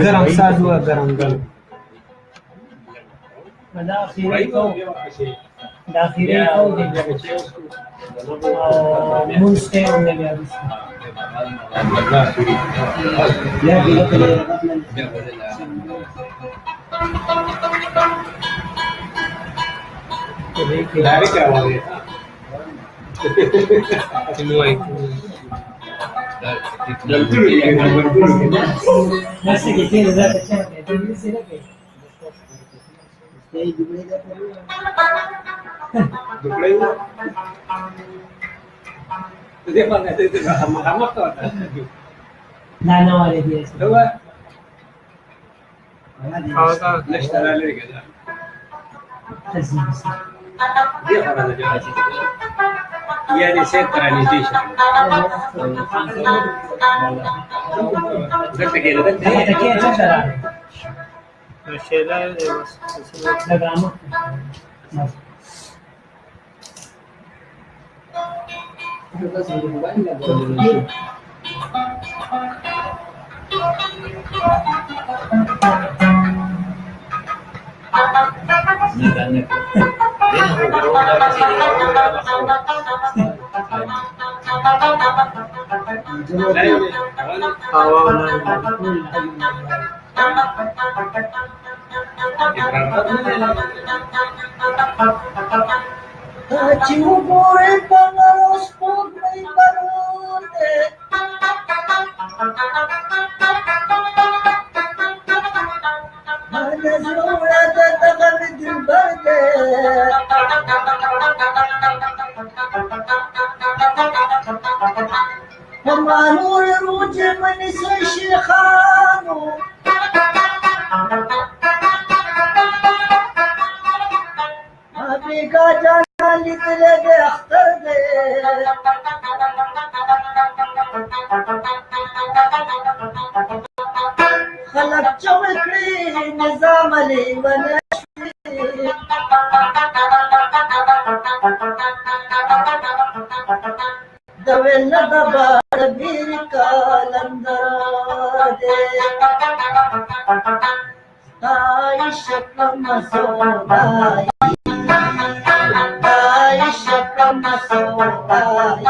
गरम साज हुआ गरम गरम दाखिले को मुंस्टे होने गया डायरेक्ट क्या हुआ Nasi kita dah kacang, jadi sila ke? Jadi dibeli dah perlu. Dibeli. Jadi apa nanti itu sama-sama tu ada. Nana wale dia. Dua. Kau ليش ترى لي كذا؟ dia orang aja iya di center di sini udah tegel kan tegel cara masalah Instagram همانو روج من شيخانو أبيك جانا لتلد اختر دي خلق جوكري نظام لي ونشفي دول دبار بیر کالندر دے عائشہ کا مسودائی عائشہ کا مسودائی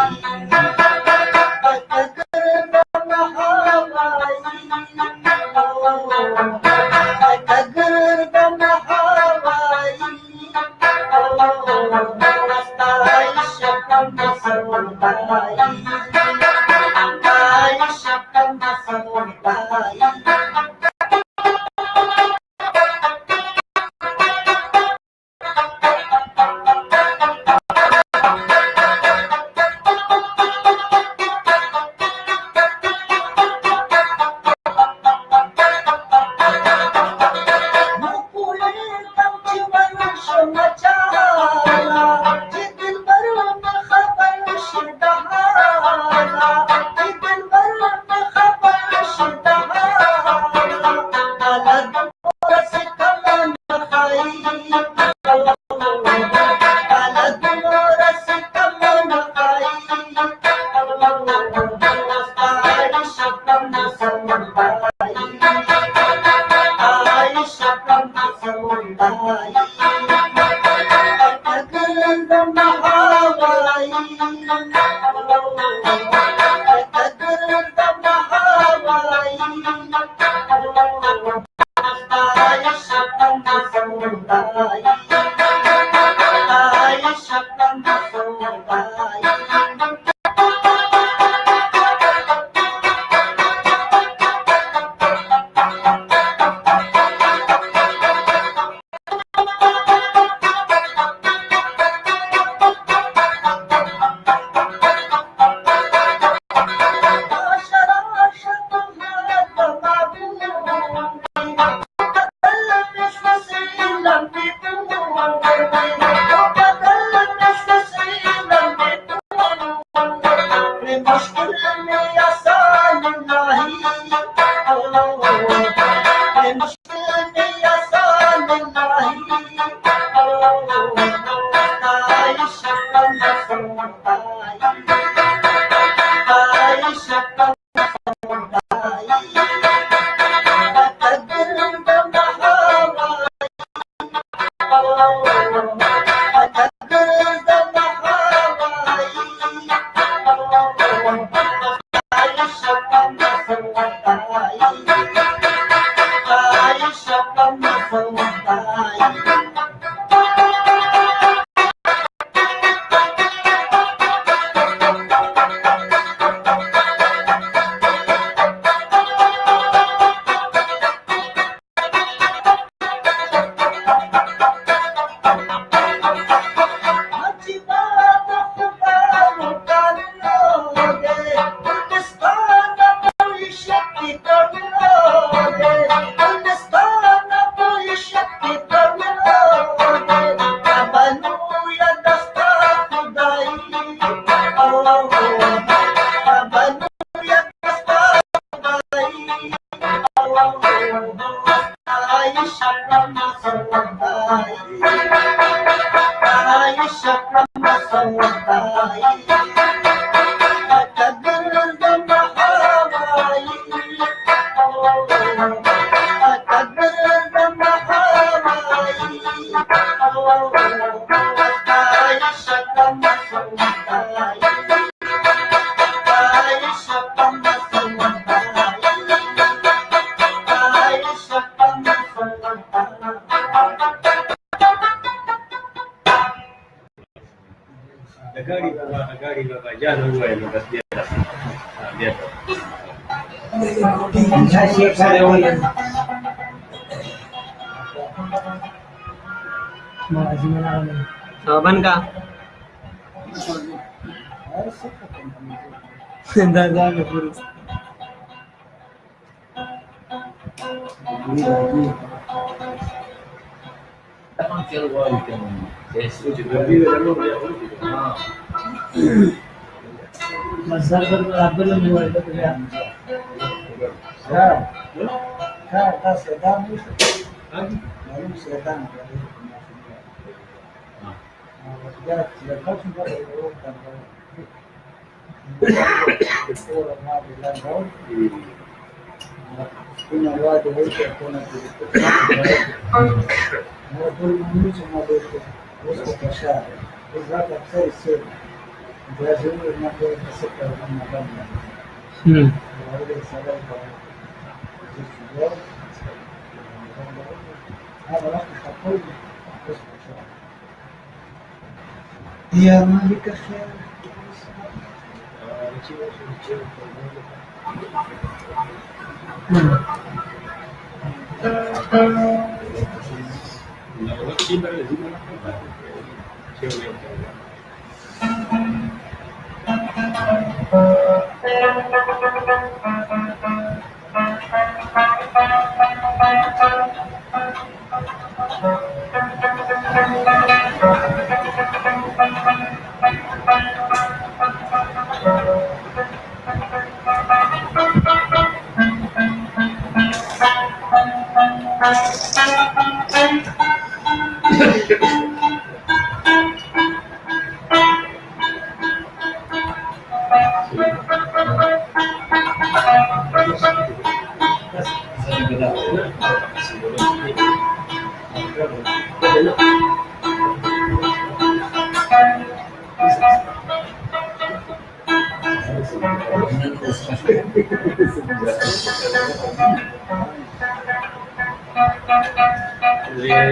Nagari baba jangan lupa yang atas di atas. Nah, di atas. Saya saya ulang. Makasih mana Saban ka? Dadah ka puro. Masar beraber yang dua itu ya. Setan. يا مالك الخير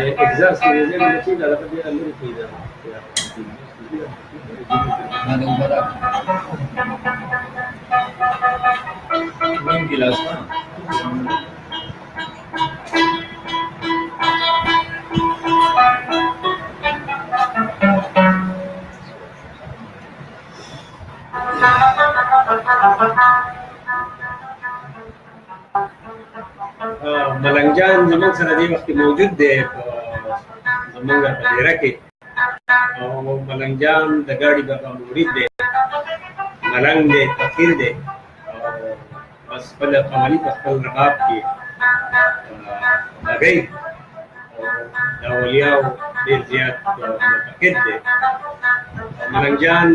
الاكزاست اللي زي ما قلت على قد يقلل كده وين جلاس ملنجان زمان سره دی وخت موجود دی زمونږ په ډیره کې او ملنجان د ګاډي بابا مرید دی ملنګ دی فقیر دی او بس خپل قوالی په خپل رباب کې هغې د اولیاءو ډېر زیات متقد دی ملنګجان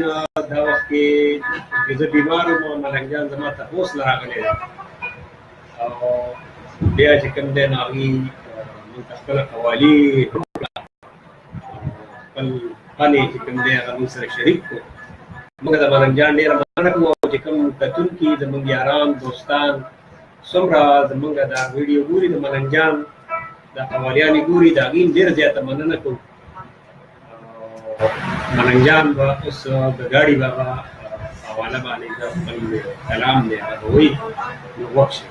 دا وخت کې چې زه بیمار وم ملنګجان زما تپوس له راغلی دی او بیا چې کوم دی نو هغې موږ ته خپله قوالي هم کړه خپل فن یې چې کوم دی هغه موږ سره شریک کړو موږ د ملنګجان ډېره مننه کوو او چې کوم کتونکي زموږ یاران دوستان څومره زموږ دا ویډیو ګوري د ملنګجان دا قوالیانې ګوري د هغې ډېره زیاته مننه کوو ملنګجان به اوس د ګاډي بابا حواله باندې د خپل کلام دی هغه به وایي نو وخت شي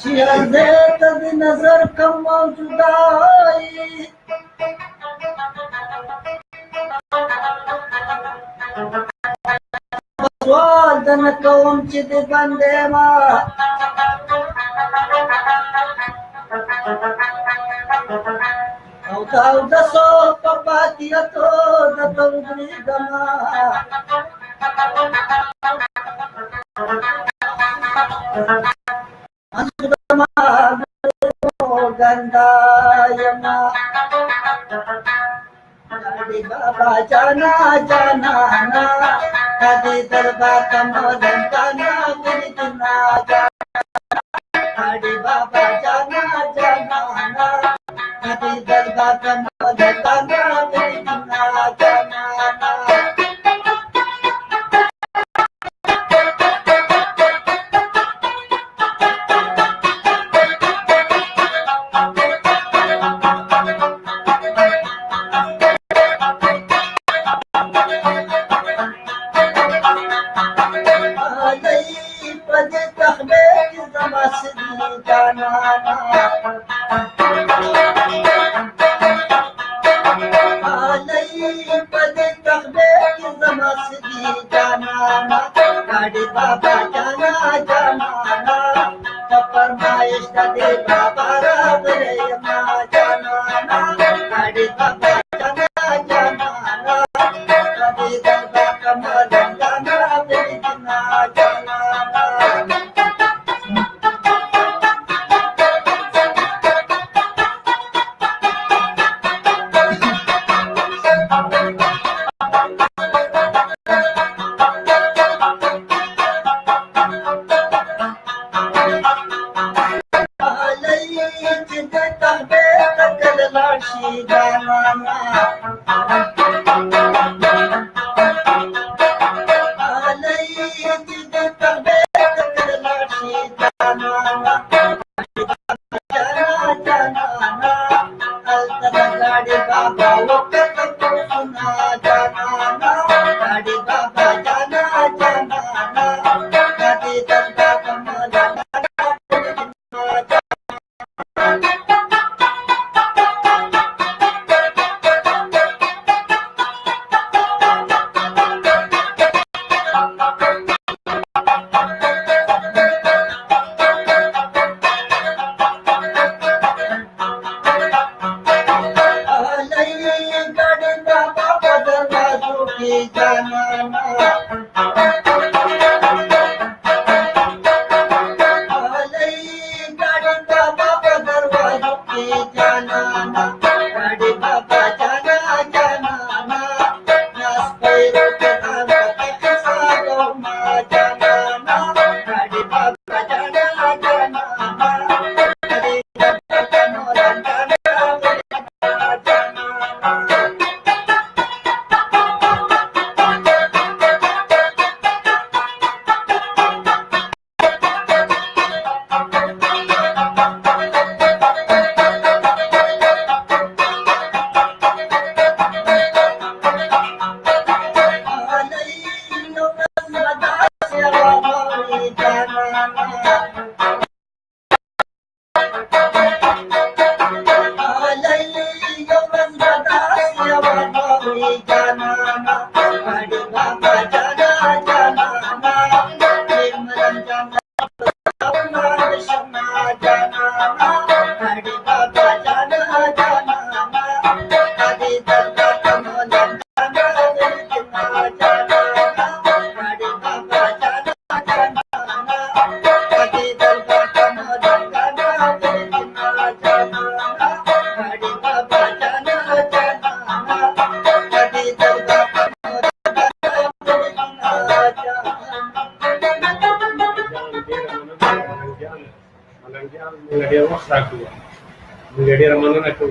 چیزے تب نظر کم موجودائی سوال دن کوم چې د بندې ما او د سو په پاتیتو د تودري دما गंदा यमा बाबा जाना जाना ना कदी दरबार कमोदन काना मेरी दुना जाना बाबा जाना जाना ना कदी दरबार कमोदन काना मेरी दुना जाना बाबा जाना जाना ना फरमाइश दे बाबा रे मां जाना ना बाबा जाना जाना कमलंगाना दिना जाना Mengadir waktu aku, mengadir mana aku,